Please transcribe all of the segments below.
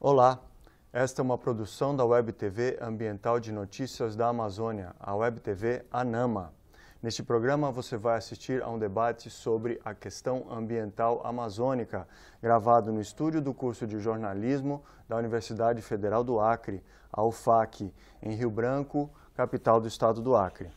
Olá, esta é uma produção da Web TV Ambiental de Notícias da Amazônia, a Web TV ANAMA. Neste programa você vai assistir a um debate sobre a questão ambiental amazônica, gravado no estúdio do curso de jornalismo da Universidade Federal do Acre, a UFAC, em Rio Branco, capital do estado do Acre.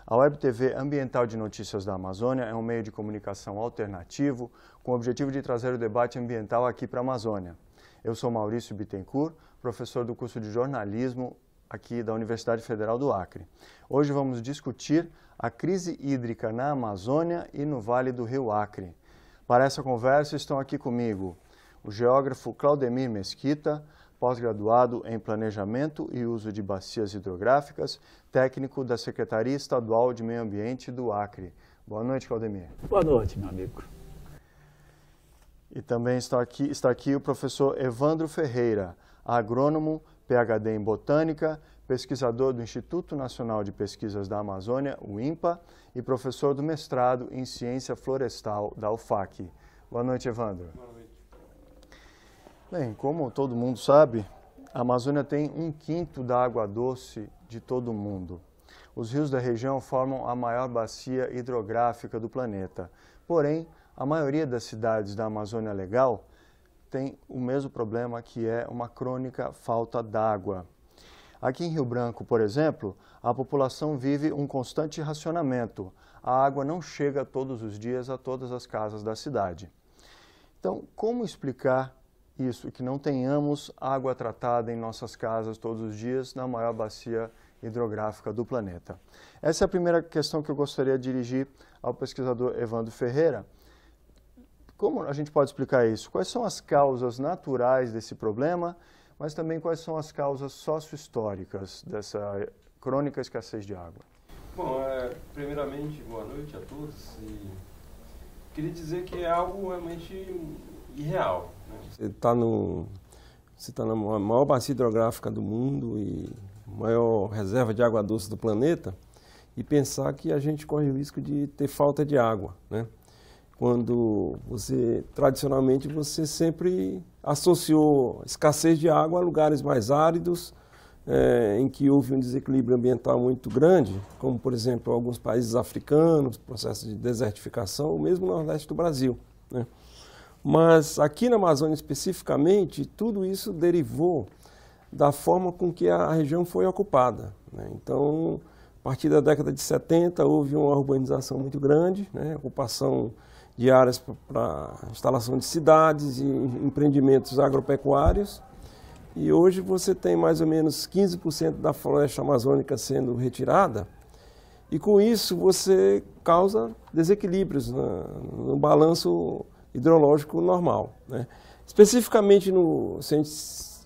A Web TV Ambiental de Notícias da Amazônia é um meio de comunicação alternativo com o objetivo de trazer o debate ambiental aqui para a Amazônia. Eu sou Maurício Bittencourt, professor do curso de jornalismo aqui da Universidade Federal do Acre. Hoje vamos discutir a crise hídrica na Amazônia e no Vale do Rio Acre. Para essa conversa estão aqui comigo o geógrafo Claudemir Mesquita, pós-graduado em Planejamento e Uso de Bacias Hidrográficas, técnico da Secretaria Estadual de Meio Ambiente do Acre. Boa noite, Claudemir. Boa noite, meu amigo. E também está aqui o professor Evandro Ferreira, agrônomo, PhD em Botânica, pesquisador do Instituto Nacional de Pesquisas da Amazônia, o INPA, e professor do mestrado em Ciência Florestal da UFAC. Boa noite, Evandro. Boa noite. Bem, como todo mundo sabe, a Amazônia tem 1/5 da água doce de todo o mundo. Os rios da região formam a maior bacia hidrográfica do planeta. Porém, a maioria das cidades da Amazônia Legal tem o mesmo problema, que é uma crônica falta d'água. Aqui em Rio Branco, por exemplo, a população vive um constante racionamento. A água não chega todos os dias a todas as casas da cidade. Então, como explicar isso, que não tenhamos água tratada em nossas casas todos os dias na maior bacia hidrográfica do planeta? Essa é a primeira questão que eu gostaria de dirigir ao pesquisador Evandro Ferreira. Como a gente pode explicar isso? Quais são as causas naturais desse problema, mas também quais são as causas sócio-históricas dessa crônica escassez de água? Bom, primeiramente, boa noite a todos. E queria dizer que é algo realmente irreal, né? Você está na maior bacia hidrográfica do mundo e maior reserva de água doce do planeta, e pensar que a gente corre o risco de ter falta de água, né? Quando tradicionalmente, você sempre associou escassez de água a lugares mais áridos, em que houve um desequilíbrio ambiental muito grande, como, por exemplo, alguns países africanos, processo de desertificação, ou mesmo no Nordeste do Brasil, né? Mas aqui na Amazônia especificamente, tudo isso derivou da forma com que a região foi ocupada, né? Então, a partir da década de 70, houve uma urbanização muito grande, né? Ocupação de áreas para instalação de cidades e empreendimentos agropecuários. E hoje você tem mais ou menos 15% da floresta amazônica sendo retirada, e com isso você causa desequilíbrios no balanço hidrológico normal, né? Especificamente, se a gente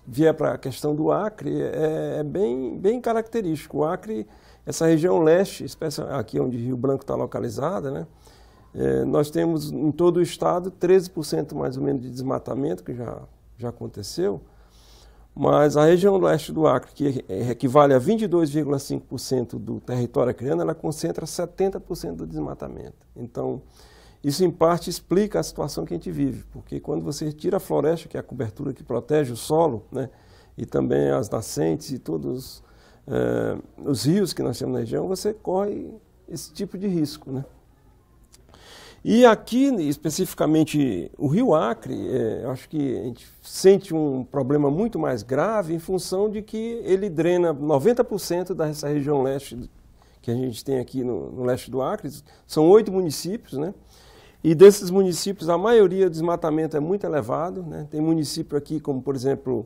vier para a questão do Acre, é bem característico. O Acre, essa região leste, aqui onde Rio Branco está localizada, né? Nós temos em todo o estado 13% mais ou menos de desmatamento, que já aconteceu, mas a região leste do Acre, que equivale a 22,5% do território acreano, ela concentra 70% do desmatamento. Então, isso em parte explica a situação que a gente vive, porque quando você retira a floresta, que é a cobertura que protege o solo, né, e também as nascentes e todos os rios que nós temos na região, você corre esse tipo de risco, né? E aqui, especificamente, o Rio Acre, eu acho que a gente sente um problema muito mais grave em função de que ele drena 90% dessa região leste que a gente tem aqui no leste do Acre. São 8 municípios, né? E desses municípios, a maioria do desmatamento é muito elevado, né? Tem município aqui como, por exemplo,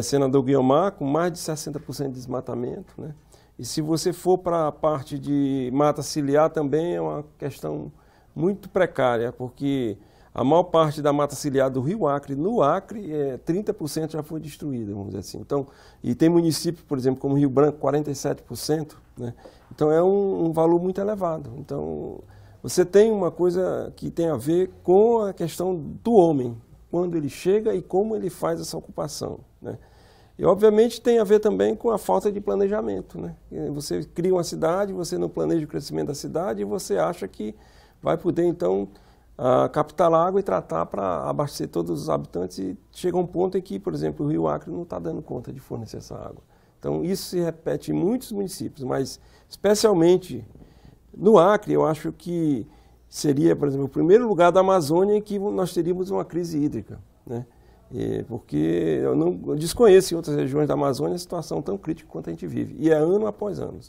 Senador Guiomar, com mais de 60% de desmatamento, né? E se você for para a parte de mata ciliar, também é uma questão muito precária, porque a maior parte da mata ciliar do Rio Acre, no Acre, 30% já foi destruída, vamos dizer assim. Então, e tem municípios, por exemplo, como Rio Branco, 47%, né? Então é um valor muito elevado. Então, você tem uma coisa que tem a ver com a questão do homem, quando ele chega e como ele faz essa ocupação, né? E, obviamente, tem a ver também com a falta de planejamento, né? Você cria uma cidade, você não planeja o crescimento da cidade e você acha que vai poder, então, a captar água e tratar para abastecer todos os habitantes, e chega um ponto em que, por exemplo, o Rio Acre não está dando conta de fornecer essa água. Então, isso se repete em muitos municípios, mas especialmente no Acre, eu acho que seria, por exemplo, o primeiro lugar da Amazônia em que nós teríamos uma crise hídrica, né? Porque eu desconheço em outras regiões da Amazônia a situação tão crítica quanto a gente vive, e é ano após ano.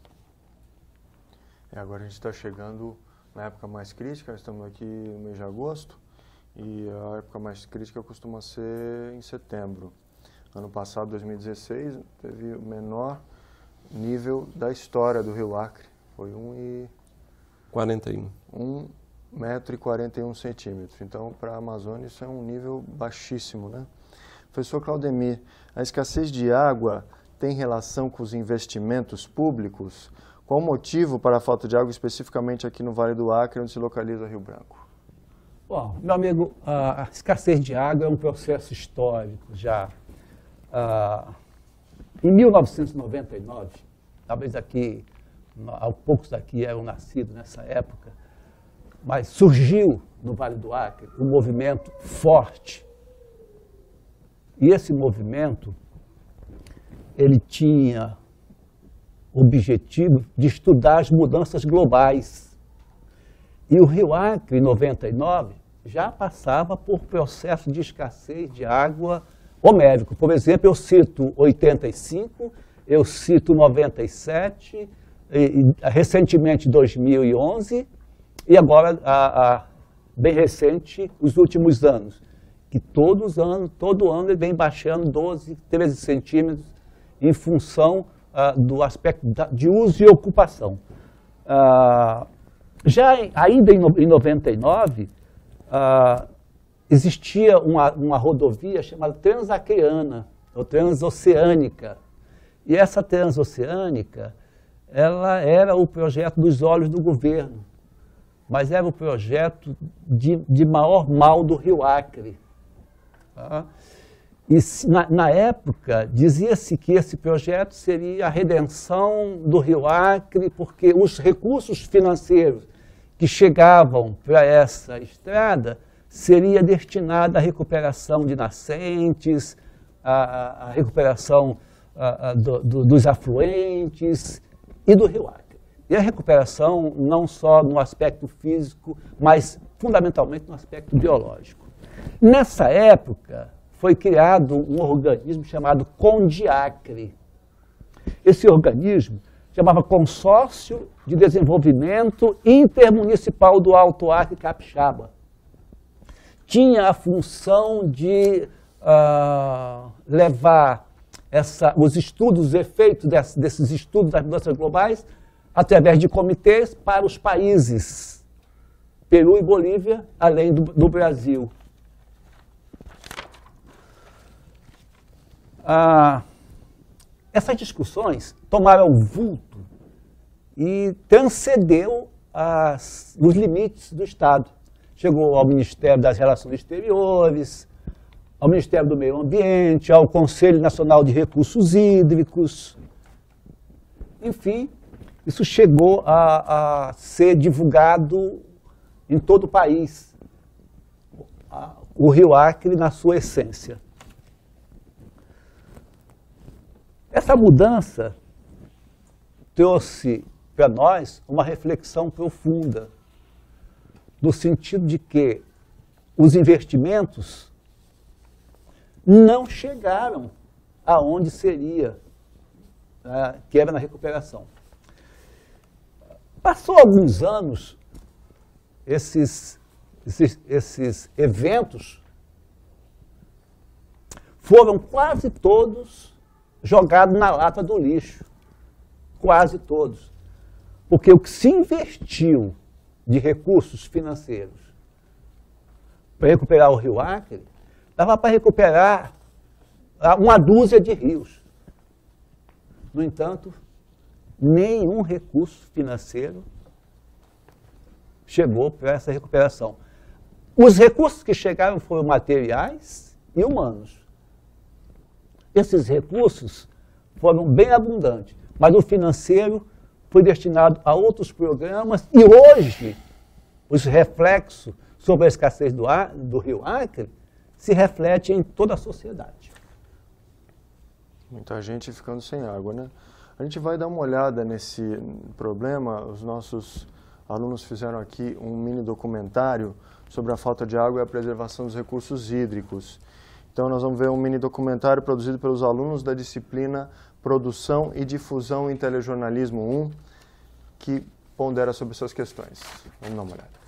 Agora a gente está chegando na época mais crítica, nós estamos aqui no mês de agosto, e a época mais crítica costuma ser em setembro. Ano passado, 2016, teve o menor nível da história do Rio Acre, foi 1,41 metro e 41 centímetros. Então, para a Amazônia, isso é um nível baixíssimo, né? Professor Claudemir, a escassez de água tem relação com os investimentos públicos? Qual o motivo para a falta de água, especificamente aqui no Vale do Acre, onde se localiza Rio Branco? Bom, meu amigo, a escassez de água é um processo histórico já. Em 1999, talvez aqui, poucos daqui eram nascidos nessa época, mas surgiu no Vale do Acre um movimento forte. E esse movimento, ele tinha o objetivo de estudar as mudanças globais. E o Rio Acre, em 99, já passava por processo de escassez de água homérico. Por exemplo, eu cito 85, eu cito 97, recentemente 2011, e agora, bem recente, os últimos anos, que todo ano ele vem baixando 12, 13 centímetros em função do aspecto de uso e ocupação. Ainda em 99, existia uma rodovia chamada Transacreana, ou Transoceânica. E essa Transoceânica, ela era o projeto dos olhos do governo, mas era o projeto de maior mal do Rio Acre. Tá? E na época, dizia-se que esse projeto seria a redenção do Rio Acre, porque os recursos financeiros que chegavam para essa estrada seria destinado à recuperação de nascentes, à recuperação dos afluentes e do Rio Acre. E a recuperação não só no aspecto físico, mas fundamentalmente no aspecto biológico. Nessa época, foi criado um organismo chamado CONDIACRE. Esse organismo chamava Consórcio de Desenvolvimento Intermunicipal do Alto Acre Capixaba. Tinha a função de levar os estudos, os efeitos desses estudos das mudanças globais, através de comitês para os países Peru e Bolívia, além do Brasil. Essas discussões tomaram vulto e transcendeu os limites do Estado. Chegou ao Ministério das Relações Exteriores, ao Ministério do Meio Ambiente, ao Conselho Nacional de Recursos Hídricos. Enfim, isso chegou a ser divulgado em todo o país, o Rio Acre na sua essência. Essa mudança trouxe para nós uma reflexão profunda, no sentido de que os investimentos não chegaram aonde seria, que era na recuperação. Passou alguns anos, esses eventos foram quase todos jogados na lata do lixo, quase todos. Porque o que se investiu de recursos financeiros para recuperar o Rio Acre, dava para recuperar uma dúzia de rios. No entanto, nenhum recurso financeiro chegou para essa recuperação. Os recursos que chegaram foram materiais e humanos. Esses recursos foram bem abundantes, mas o financeiro foi destinado a outros programas e hoje os reflexos sobre a escassez do rio Acre se reflete em toda a sociedade. Muita gente ficando sem água, né? A gente vai dar uma olhada nesse problema. Os nossos alunos fizeram aqui um mini documentário sobre a falta de água e a preservação dos recursos hídricos. Então nós vamos ver um mini documentário produzido pelos alunos da disciplina Produção e Difusão em Telejornalismo 1, que pondera sobre essas questões. Vamos dar uma olhada.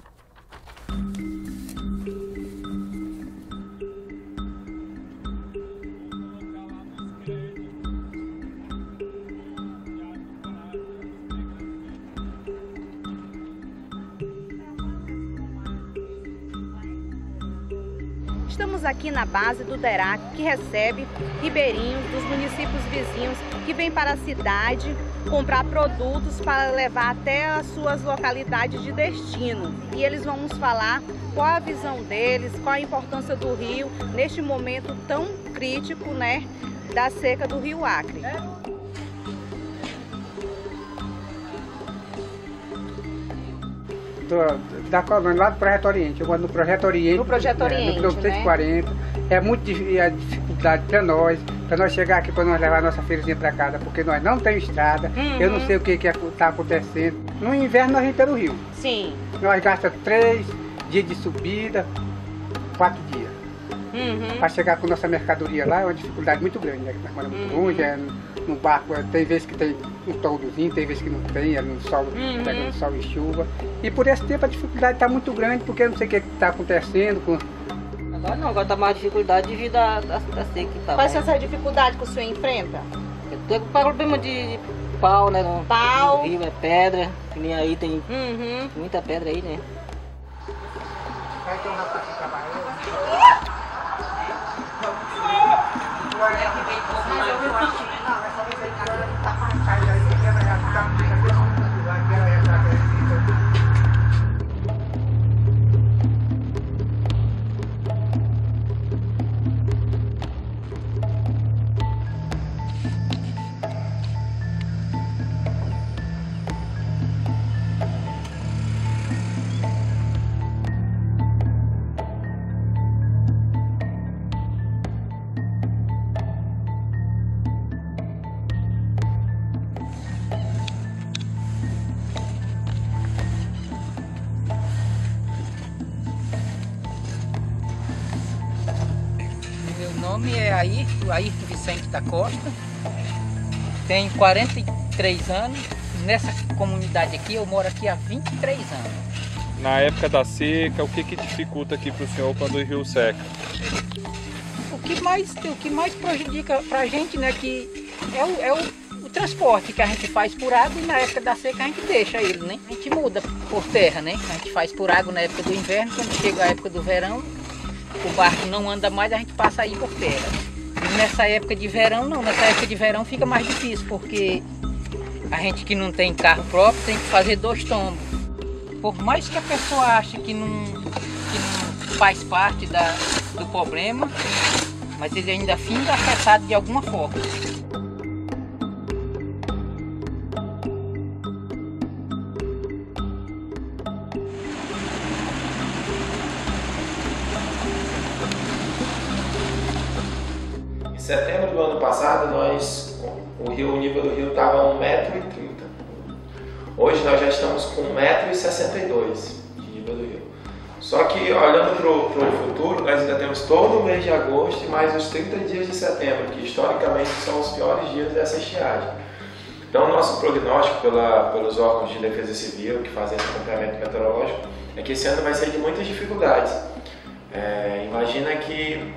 Estamos aqui na base do DERAC, que recebe ribeirinhos dos municípios vizinhos que vêm para a cidade comprar produtos para levar até as suas localidades de destino. E eles vão nos falar qual a visão deles, qual a importância do rio neste momento tão crítico, né, da seca do rio Acre. Da colônia, lá do Projeto Oriente. Eu moro no Projeto Oriente. No Projeto Oriente, no 340. É muito dificuldade para nós chegar aqui, para nós levar a nossa feirazinha para casa, porque nós não temos estrada. Eu não sei o que está acontecendo. No inverno nós vamos pelo rio. Sim. Nós gastamos 3 dias de subida, 4 dias. Para chegar com nossa mercadoria lá é uma dificuldade muito grande, né? Nós moramos muito longe, no barco tem vezes que tem um toldozinho, tem vezes que não tem, é no sol, pegando sol e chuva. E por esse tempo a dificuldade está muito grande, porque eu não sei o que está acontecendo com... Agora não, agora está mais dificuldade devido à seca que está. Quais são essas dificuldades que o senhor enfrenta? Eu tenho problema de pau, né? Pau. No rio é pedra, que nem aí tem muita pedra aí, né? Vai ter um rapaz que trabalhou. Meu nome é Ayrton Vicente da Costa, tenho 43 anos, nessa comunidade aqui eu moro aqui há 23 anos. Na época da seca, o que dificulta aqui para o senhor quando o rio seca? O que mais prejudica para a gente, né, que é o transporte que a gente faz por água, e na época da seca a gente deixa ele, né? A gente muda por terra, né? A gente faz por água na época do inverno, quando chega a época do verão, o barco não anda mais, a gente passa aí por terra. E nessa época de verão não, nessa época de verão fica mais difícil, porque a gente que não tem carro próprio tem que fazer 2 tombos. Por mais que a pessoa ache que não faz parte do problema, mas ele ainda fica afetado de alguma forma. Em setembro do ano passado, o nível do rio estava a 1,30 m. Hoje nós já estamos com 1,62 m de nível do rio. Só que olhando para o futuro, nós ainda temos todo o mês de agosto e mais os 30 dias de setembro, que historicamente são os piores dias dessa estiagem. Então, nosso prognóstico pelos órgãos de defesa civil que fazem esse acompanhamento meteorológico é que esse ano vai ser de muitas dificuldades. Imagina que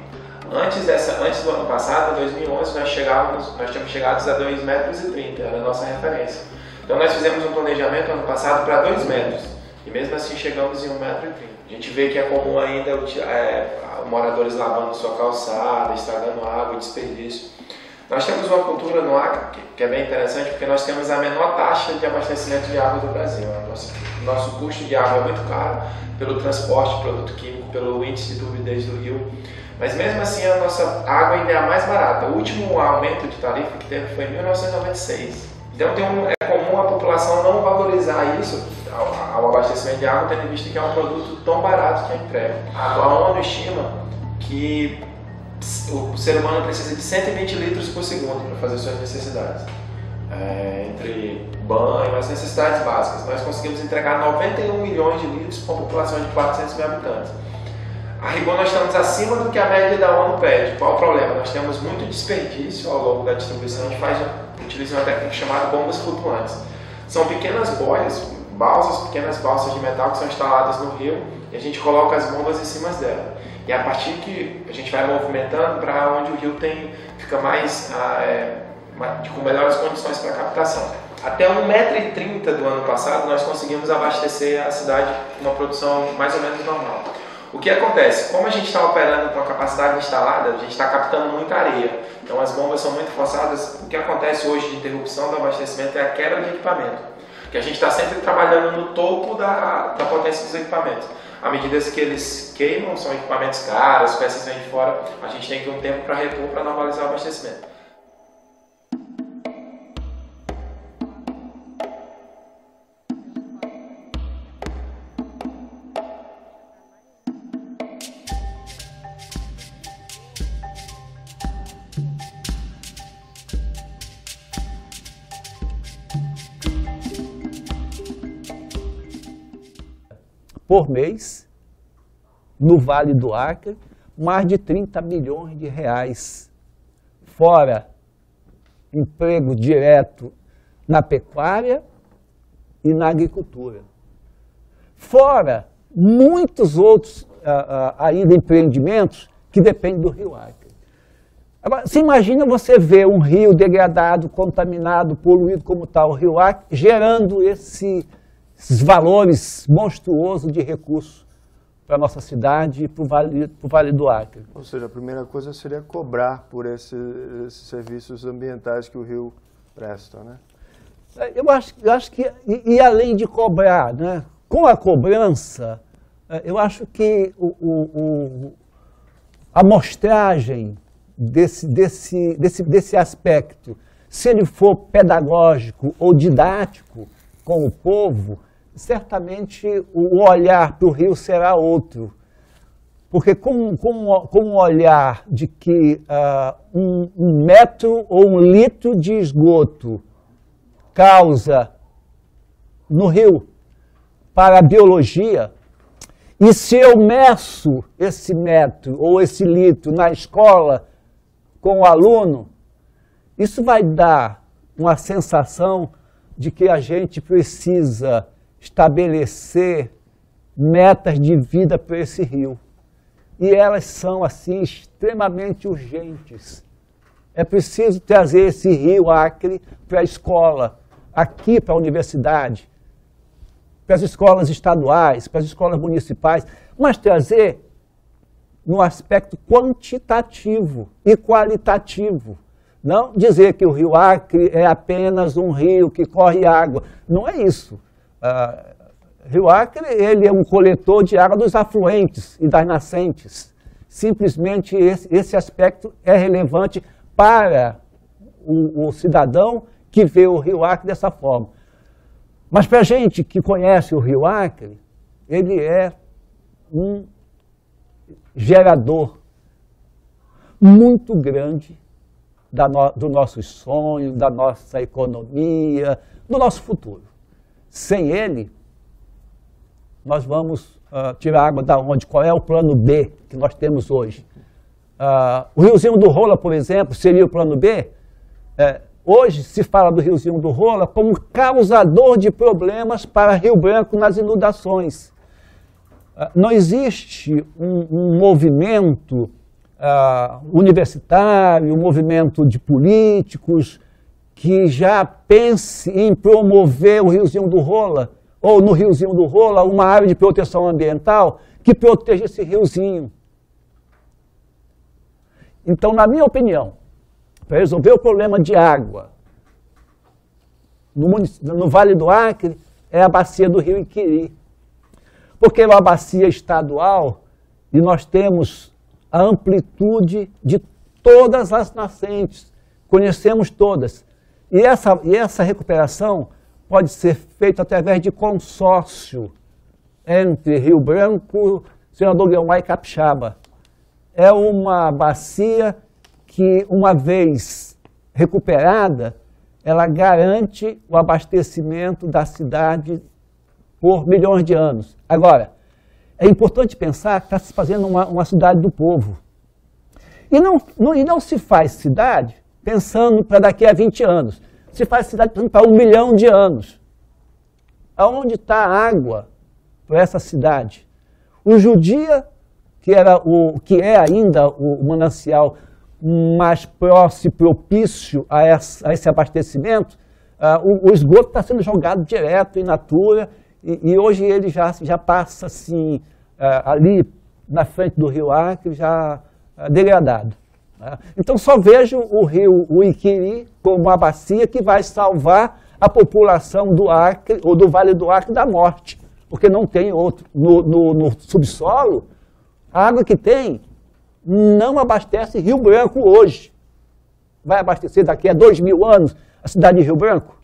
antes do ano passado, em 2011, nós tínhamos chegado a 2,30 m, era a nossa referência. Então nós fizemos um planejamento ano passado para 2 metros, e mesmo assim chegamos em 1,30 m. A gente vê que é comum ainda moradores lavando sua calçada, estragando água e desperdício. Nós temos uma cultura no Acre que é bem interessante, porque nós temos a menor taxa de abastecimento de água do Brasil. Nosso custo de água é muito caro pelo transporte, produto químico, pelo índice de turbidez do rio. Mas mesmo assim a nossa água ainda é a mais barata. O último aumento de tarifa que teve foi em 1996. Então é comum a população não valorizar isso ao abastecimento de água, tendo em vista que é um produto tão barato que é entregue. A ONU estima que o ser humano precisa de 120 litros por segundo para fazer suas necessidades. Entre banho e as necessidades básicas. Nós conseguimos entregar 91 milhões de litros para uma população de 400 mil habitantes. A rigor, nós estamos acima do que a média da ONU pede. Qual o problema? Nós temos muito desperdício ao longo da distribuição. A gente utiliza uma técnica chamada bombas flutuantes. São pequenas boias, pequenas balsas de metal que são instaladas no rio e a gente coloca as bombas em cima dela. E a partir que a gente vai movimentando para onde o rio fica mais com melhores condições para captação. Até 1,30 m do ano passado nós conseguimos abastecer a cidade com uma produção mais ou menos normal. O que acontece? Como a gente está operando com a capacidade instalada, a gente está captando muita areia. Então as bombas são muito forçadas. O que acontece hoje de interrupção do abastecimento é a quebra de equipamento. Porque a gente está sempre trabalhando no topo da potência dos equipamentos. À medida que eles queimam, são equipamentos caros, as peças vêm de fora, a gente tem que ter um tempo para repor, para normalizar o abastecimento. Por mês, no Vale do Acre, mais de 30 milhões de reais, fora emprego direto na pecuária e na agricultura. Fora muitos outros ainda empreendimentos que dependem do Rio Acre. Agora, se imagina você ver um rio degradado, contaminado, poluído como está o Rio Acre, gerando esses valores monstruosos de recursos para a nossa cidade e para o Vale do Acre. Ou seja, a primeira coisa seria cobrar por esses serviços ambientais que o rio presta, né? Eu acho que, e além de cobrar, né, com a cobrança, eu acho que a amostragem desse aspecto, se ele for pedagógico ou didático com o povo, certamente o olhar para o rio será outro. Porque com o olhar de que 1 metro ou 1 litro de esgoto causa no rio para a biologia, e se eu meço esse metro ou esse litro na escola com o aluno, isso vai dar uma sensação de que a gente precisa estabelecer metas de vida para esse rio. E elas são, assim, extremamente urgentes. É preciso trazer esse Rio Acre para a escola, aqui para a universidade, para as escolas estaduais, para as escolas municipais, mas trazer no aspecto quantitativo e qualitativo. Não dizer que o Rio Acre é apenas um rio que corre água. Não é isso. Rio Acre, ele é um coletor de água dos afluentes e das nascentes. Simplesmente esse aspecto é relevante para o cidadão que vê o Rio Acre dessa forma. Mas para a gente que conhece o Rio Acre, ele é um gerador muito grande do nosso sonho, da nossa economia, do nosso futuro. Sem ele, nós vamos tirar água da onde? Qual é o plano B que nós temos hoje? O Riozinho do Rola, por exemplo, seria o plano B? Hoje se fala do Riozinho do Rola como causador de problemas para Rio Branco nas inundações. Não existe um movimento universitário, um movimento de políticos que já pense em promover o Riozinho do Rola, ou no Riozinho do Rola, uma área de proteção ambiental que proteja esse riozinho. Então, na minha opinião, para resolver o problema de água no Vale do Acre, é a bacia do Rio Iquiri. Porque é uma bacia estadual e nós temos a amplitude de todas as nascentes, conhecemos todas. E essa recuperação pode ser feito através de consórcio entre Rio Branco, Senador Guiomar e Capixaba. É uma bacia que, uma vez recuperada, ela garante o abastecimento da cidade por milhões de anos. Agora, é importante pensar que está se fazendo uma cidade do povo. E não se faz cidade pensando para daqui a 20 anos. Se faz cidade pensando para 1 milhão de anos. Aonde está a água para essa cidade? O Judia, que é ainda o manancial mais próximo, propício a esse abastecimento, o esgoto está sendo jogado direto in natura e hoje ele já passa assim, ali na frente do Rio Acre, já degradado. Então só vejo o rio Uiquiri como uma bacia que vai salvar a população do Acre ou do Vale do Acre da morte, porque não tem outro. No subsolo, a água que tem não abastece Rio Branco hoje. Vai abastecer daqui a 2.000 anos a cidade de Rio Branco?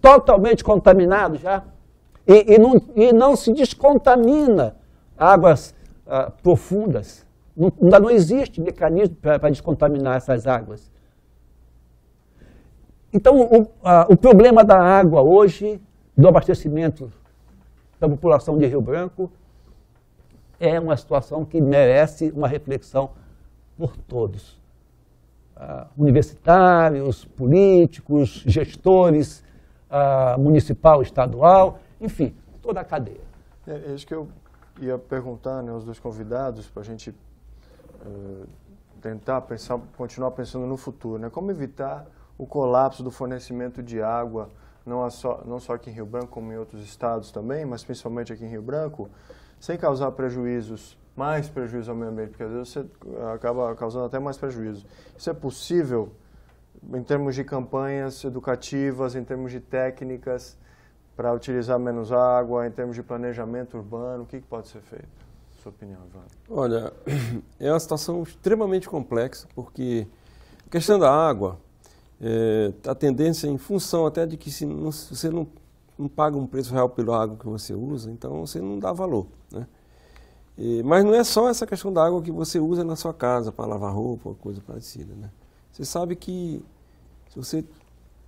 Totalmente contaminado já. E não se descontamina águas profundas. Ainda não existe mecanismo para descontaminar essas águas. Então, o problema da água hoje, do abastecimento da população de Rio Branco, é uma situação que merece uma reflexão por todos. Universitários, políticos, gestores, municipal, estadual, enfim, toda a cadeia. É isso que eu ia perguntar, né, aos dois convidados, para a gente tentar continuar pensando no futuro, né? Como evitar o colapso do fornecimento de água, não só aqui em Rio Branco, como em outros estados também, mas principalmente aqui em Rio Branco, sem causar mais prejuízo ao meio ambiente, porque às vezes você acaba causando até mais prejuízo. Isso é possível em termos de campanhas educativas, em termos de técnicas para utilizar menos água, em termos de planejamento urbano? O que pode ser feito? Sua opinião, Ivan? Olha, é uma situação extremamente complexa, porque a questão da água, a tendência em função até de que se você não paga um preço real pela água que você usa, então você não dá valor, né? Mas não é só essa questão da água que você usa na sua casa para lavar roupa ou coisa parecida, né? Você sabe que se você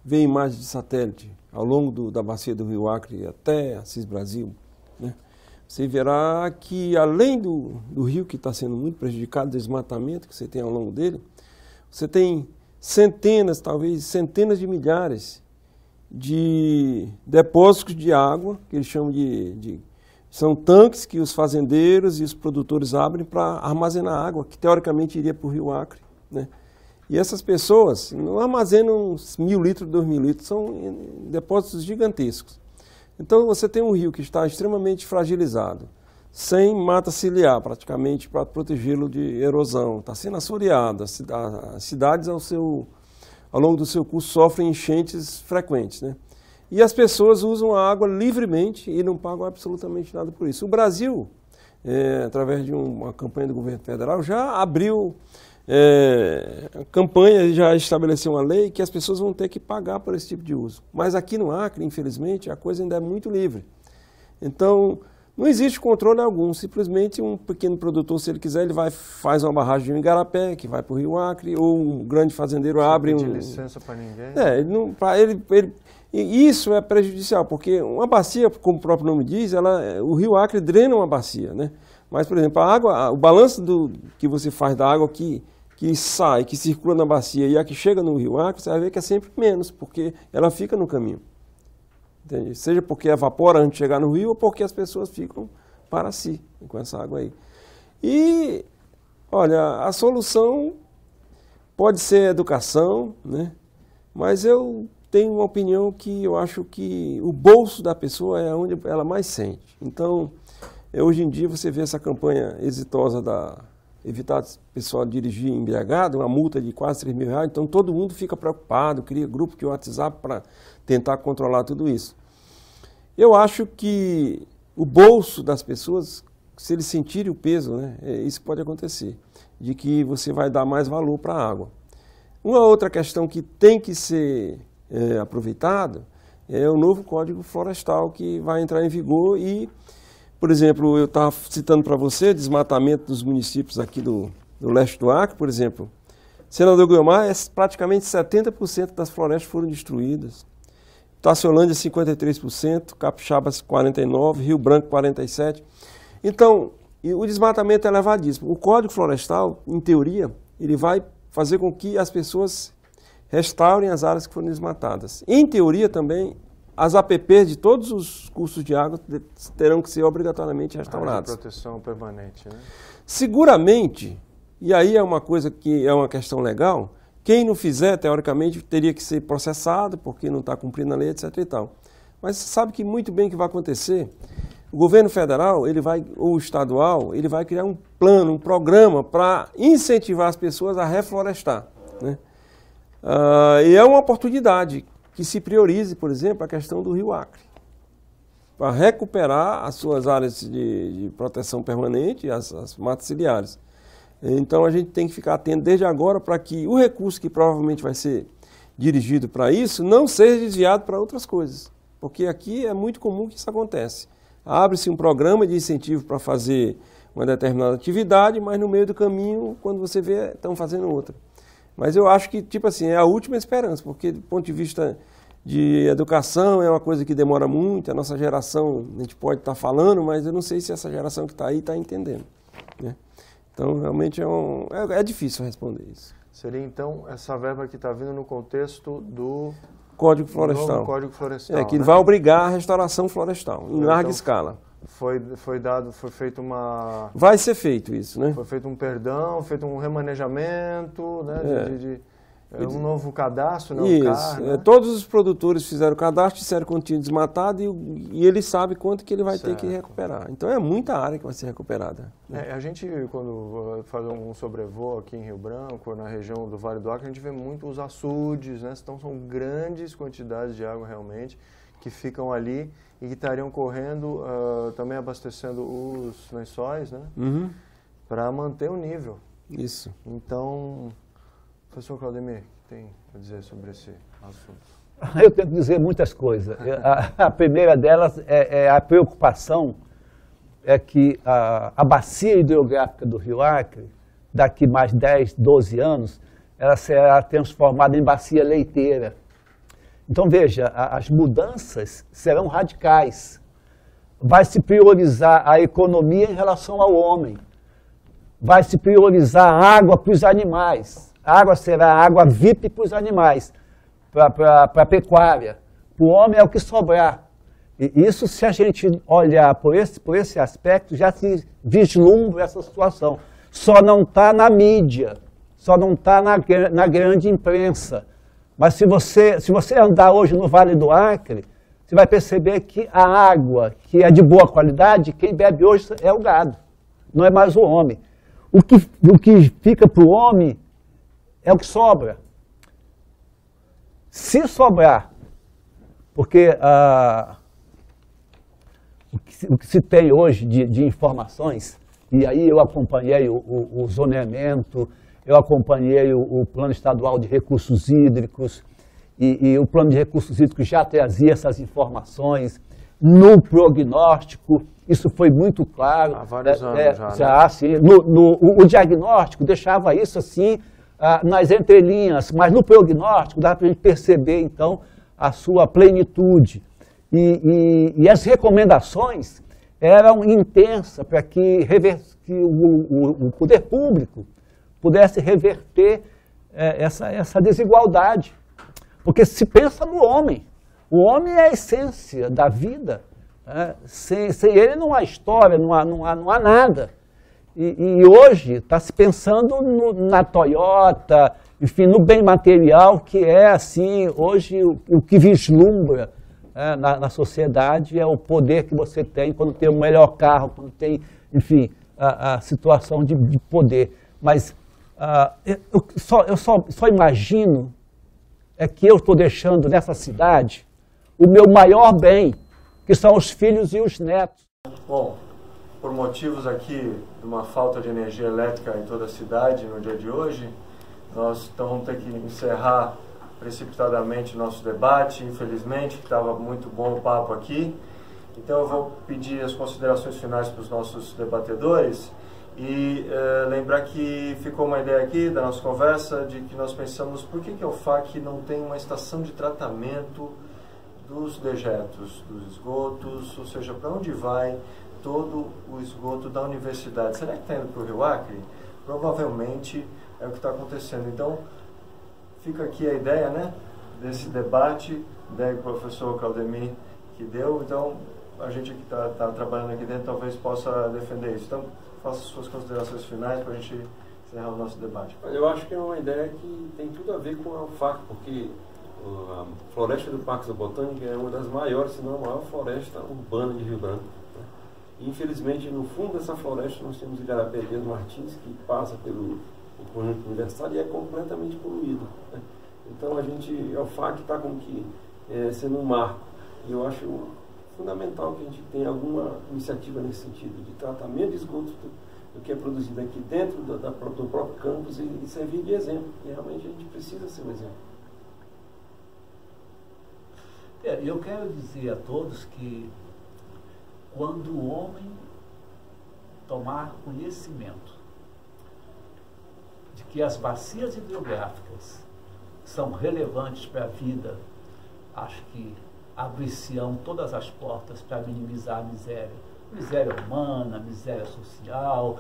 vê imagens de satélite ao longo da bacia do Rio Acre até Assis Brasil, né, você verá que além do rio que está sendo muito prejudicado, do desmatamento que você tem ao longo dele, você tem centenas, talvez centenas de milhares de depósitos de água, que eles chamam são tanques que os fazendeiros e os produtores abrem para armazenar água, que teoricamente iria para o Rio Acre, né? E essas pessoas não armazenam 1.000 litros, 2.000 litros, são depósitos gigantescos. Então você tem um rio que está extremamente fragilizado, sem mata ciliar praticamente para protegê-lo de erosão, está sendo assoreado, as cidades ao longo do seu curso sofrem enchentes frequentes, né? E as pessoas usam a água livremente e não pagam absolutamente nada por isso. O Brasil, através de uma campanha do governo federal, já abriu a campanha, já estabeleceu uma lei que as pessoas vão ter que pagar por esse tipo de uso. Mas aqui no Acre, infelizmente, a coisa ainda é muito livre. Então, não existe controle algum, simplesmente um pequeno produtor, se ele quiser, ele faz uma barragem de um igarapé, que vai para o Rio Acre, ou um grande fazendeiro abre não licença para ninguém. E isso é prejudicial, porque uma bacia, como o próprio nome diz, o Rio Acre drena uma bacia, né? Mas, por exemplo, a água, o balanço que você faz da água que sai, que circula na bacia e a que chega no Rio Acre, você vai ver que é sempre menos, porque ela fica no caminho. Entende? Seja porque evapora antes de chegar no rio ou porque as pessoas ficam para si com essa água aí. E, olha, a solução pode ser educação, né? Mas eu tenho uma opinião que eu acho que o bolso da pessoa é onde ela mais sente. Então, hoje em dia você vê essa campanha exitosa evitar o pessoal dirigir embriagado, uma multa de quase R$3.000, então todo mundo fica preocupado, cria grupo de WhatsApp para tentar controlar tudo isso. Eu acho que o bolso das pessoas, se eles sentirem o peso, né, isso pode acontecer, de que você vai dar mais valor para a água. Uma outra questão que tem que ser aproveitada é o novo Código Florestal que vai entrar em vigor e, por exemplo, eu estava citando para você desmatamento dos municípios aqui do leste do Acre, por exemplo. Senador Guiomar, praticamente 70% das florestas foram destruídas. Taciolândia, 53%, Capixaba, 49%, Rio Branco, 47%. Então, o desmatamento é elevadíssimo. O Código Florestal, em teoria, ele vai fazer com que as pessoas restaurem as áreas que foram desmatadas. Em teoria também, as APPs de todos os cursos de água terão que ser obrigatoriamente restauradas. Área de proteção permanente, né? Seguramente, e aí é uma coisa que é uma questão legal, quem não fizer, teoricamente, teria que ser processado, porque não está cumprindo a lei, etc. e tal. Mas você sabe que muito bem o que vai acontecer. O governo federal, ou estadual, ele vai criar um plano, um programa para incentivar as pessoas a reflorestar, né? E é uma oportunidade que se priorize, por exemplo, a questão do Rio Acre, para recuperar as suas áreas de proteção permanente, as matas ciliares. Então a gente tem que ficar atento desde agora para que o recurso que provavelmente vai ser dirigido para isso não seja desviado para outras coisas, porque aqui é muito comum que isso acontece. Abre-se um programa de incentivo para fazer uma determinada atividade, mas no meio do caminho, quando você vê, estão fazendo outra. Mas eu acho que, tipo assim, é a última esperança, porque do ponto de vista de educação é uma coisa que demora muito, a nossa geração, a gente pode estar falando, mas eu não sei se essa geração que está aí está entendendo, né? Então, realmente é difícil responder isso. Seria, então, essa verba que está vindo no contexto do Código Florestal. Novo Código Florestal, que né? vai obrigar a restauração florestal, em larga escala. Foi feito uma... Vai ser feito isso, né? Foi feito um perdão, feito um remanejamento, né? Um novo cadastro, né? Isso. CAR, né? Todos os produtores fizeram o cadastro, disseram quando tinha desmatado e ele sabe quanto que ele vai ter que recuperar. Então é muita área que vai ser recuperada. A gente, quando faz um sobrevoo aqui em Rio Branco, na região do Vale do Acre, a gente vê muito os açudes, né? Então são grandes quantidades de água realmente que ficam ali e que estariam correndo, também abastecendo os lençóis, né? Uhum. Para manter o nível. Isso. Então, professor Claudemir, o que tem a dizer sobre esse assunto? Eu tenho que dizer muitas coisas. A primeira delas é a preocupação que a bacia hidrográfica do Rio Acre, daqui mais 10, 12 anos, ela será transformada em bacia leiteira. Então, veja, as mudanças serão radicais. Vai se priorizar a economia em relação ao homem. Vai se priorizar a água para os animais. A água será água VIP para os animais, para a pecuária. Para o homem é o que sobrar. E isso, se a gente olhar por esse aspecto, já se vislumbra essa situação. Só não está na mídia, só não está na grande imprensa. Mas se você andar hoje no Vale do Acre, você vai perceber que a água, que é de boa qualidade, quem bebe hoje é o gado, não é mais o homem. O que fica para o homem é o que sobra. Se sobrar, porque o que se tem hoje de informações, e aí eu acompanhei o zoneamento, eu acompanhei o Plano Estadual de Recursos Hídricos, e o Plano de Recursos Hídricos já trazia essas informações. No prognóstico, isso foi muito claro. Há vários anos já. Né? Assim, o diagnóstico deixava isso assim nas entrelinhas, mas no prognóstico dá para a gente perceber, então, a sua plenitude. E as recomendações eram intensas para que o poder público pudesse reverter essa desigualdade. Porque se pensa no homem. O homem é a essência da vida. Né? Sem ele não há história, não há nada. E hoje está se pensando na Toyota, enfim, no bem material, que é assim, hoje o que vislumbra na sociedade é o poder que você tem quando tem o melhor carro, quando tem, enfim, a situação de poder. Mas eu só imagino que eu estou deixando nessa cidade o meu maior bem, que são os filhos e os netos. Bom, por motivos aqui de uma falta de energia elétrica em toda a cidade no dia de hoje, nós então vamos ter que encerrar precipitadamente o nosso debate, infelizmente, que estava muito bom o papo aqui. Então eu vou pedir as considerações finais para os nossos debatedores e lembrar que ficou uma ideia aqui da nossa conversa de que nós pensamos por que a UFAC não tem uma estação de tratamento dos dejetos, dos esgotos, ou seja, para onde vai todo o esgoto da universidade. Será que está indo para o Rio Acre? Provavelmente é o que está acontecendo. Então, fica aqui a ideia, né, desse debate, ideia que o professor Claudemir que deu. Então, a gente que está trabalhando aqui dentro talvez possa defender isso. Então, faça suas considerações finais para a gente encerrar o nosso debate. Eu acho que é uma ideia que tem tudo a ver com a UFAC, porque a floresta do Parque Zoobotânico é uma das maiores, se não a maior floresta urbana de Rio Branco. Infelizmente, no fundo dessa floresta, nós temos o Igarapé Dias Martins, que passa pelo conjunto universitário e é completamente poluído. Então, a UFAC está como que sendo um marco. E eu acho fundamental que a gente tenha alguma iniciativa nesse sentido, de tratamento de esgoto do que é produzido aqui dentro do próprio campus e servir de exemplo. E realmente a gente precisa ser um exemplo. Eu quero dizer a todos que quando o homem tomar conhecimento de que as bacias hidrográficas são relevantes para a vida, acho que abrir-se-ão todas as portas para minimizar a miséria humana, a miséria social,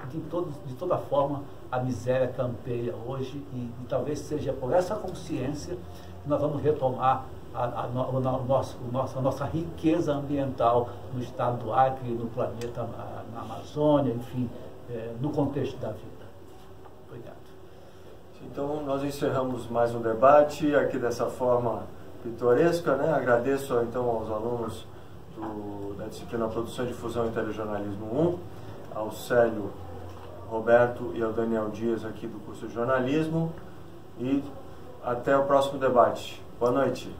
de toda forma a miséria campeia hoje e talvez seja por essa consciência que nós vamos retomar a nossa riqueza ambiental no estado do Acre, no planeta, na Amazônia, enfim, no contexto da vida. Obrigado. Então, nós encerramos mais um debate aqui dessa forma pitoresca, né? Agradeço então aos alunos da disciplina Produção e Difusão e Telejornalismo 1, ao Célio Roberto e ao Daniel Dias aqui do curso de jornalismo, e até o próximo debate. Boa noite.